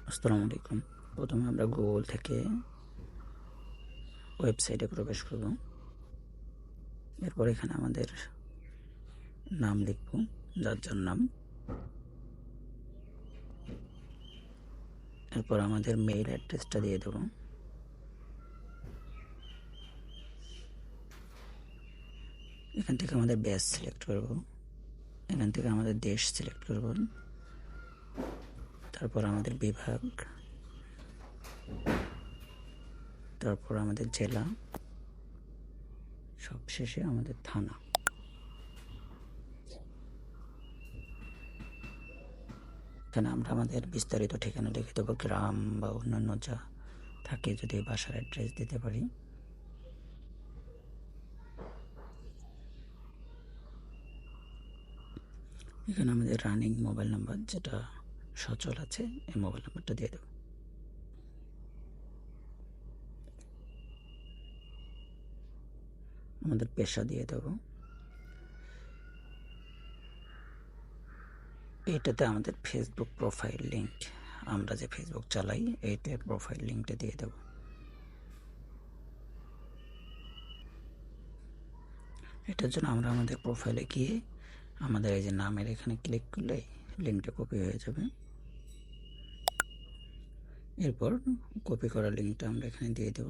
আসসালামু আলাইকুম। প্রথমে আমরা গুগল থেকে ওয়েবসাইটে প্রবেশ করব। এরপর এখানে আমাদের নাম লিখব, যার যার নাম। এরপর আমাদের মেইল অ্যাড্রেসটা দিয়ে দেব। এখান থেকে আমাদের ব্যাচ সিলেক্ট করব। এখান থেকে আমাদের দেশ সিলেক্ট করব। তারপর আমাদের বিভাগ, তারপর আমাদের জেলা, সবশেষে আমাদের থানা। এখানে আমরা আমাদের বিস্তারিত ঠিকানা লিখে দেবো, গ্রাম বা অন্যান্য যা থাকে যদি বাসার অ্যাড্রেস দিতে পারি। এখানে আমাদের রানিং মোবাইল নাম্বার যেটা সচল আছে এই মোবাইল নাম্বারটা দিয়ে দেব। আমাদের পেশা দিয়ে দেব। এইটাতে আমাদের ফেসবুক প্রোফাইল লিঙ্ক, আমরা যে ফেসবুক চালাই এইতে প্রোফাইল লিঙ্কটা দিয়ে দেব। এটার জন্য আমরা আমাদের প্রোফাইলে গিয়ে আমাদের এই যে নামের এখানে ক্লিক করলে লিঙ্কটা কপি হয়ে যাবে। এরপর কপি করা লিঙ্কটা আমরা এখানে দিয়ে দেব।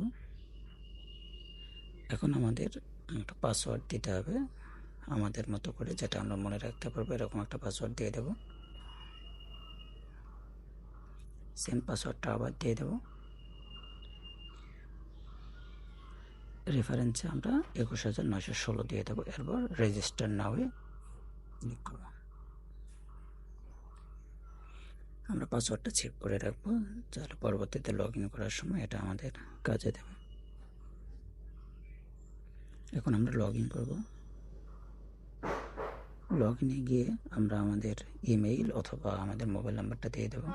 এখন আমাদের একটা পাসওয়ার্ড দিতে হবে আমাদের মতো করে, যেটা আমরা মনে রাখতে পারবো। এরকম একটা পাসওয়ার্ড দিয়ে দেব। সেম পাসওয়ার্ডটা আবার দিয়ে দেব। রেফারেন্সে আমরা 21916 দিয়ে দেবো। এরপর রেজিস্টার নাওয়ে ক্লিক করব। আমরা পাসওয়ার্ডটা চেক করে রাখবো, তাহলে পরবর্তীতে লগ ইন করার সময় এটা আমাদের কাজে দেবে। এখন আমরা লগ ইন করবো। লগ ইনে গিয়ে আমরা আমাদের ইমেইল অথবা আমাদের মোবাইল নাম্বারটা দিয়ে দেব।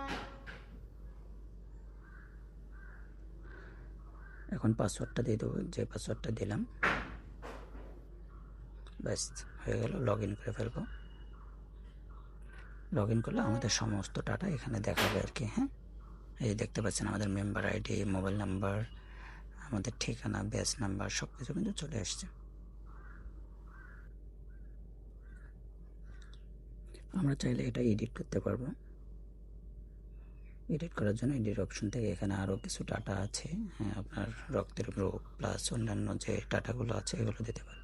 এখন পাসওয়ার্ডটা দিয়ে দেবো, যে পাসওয়ার্ডটা দিলাম। ব্যাস হয়ে গেল, লগ ইন করে ফেলবো। লগ ইন করলে আমাদের সমস্ত ডাটা এখানে দেখাবে আর কি। হ্যাঁ, এই দেখতে পাচ্ছেন আমাদের মেম্বার আইডি, মোবাইল নাম্বার, আমাদের ঠিকানা, ব্যাচ নাম্বার সব কিছু কিন্তু চলে আসছে। আমরা চাইলে এটা এডিট করতে পারবো। এডিট করার জন্য এডিট অপশন থেকে এখানে আরও কিছু ডাটা আছে। হ্যাঁ, আপনার রক্তের গ্রুপ প্লাস অন্যান্য যে ডাটাগুলো আছে এগুলো দিতে পারেন।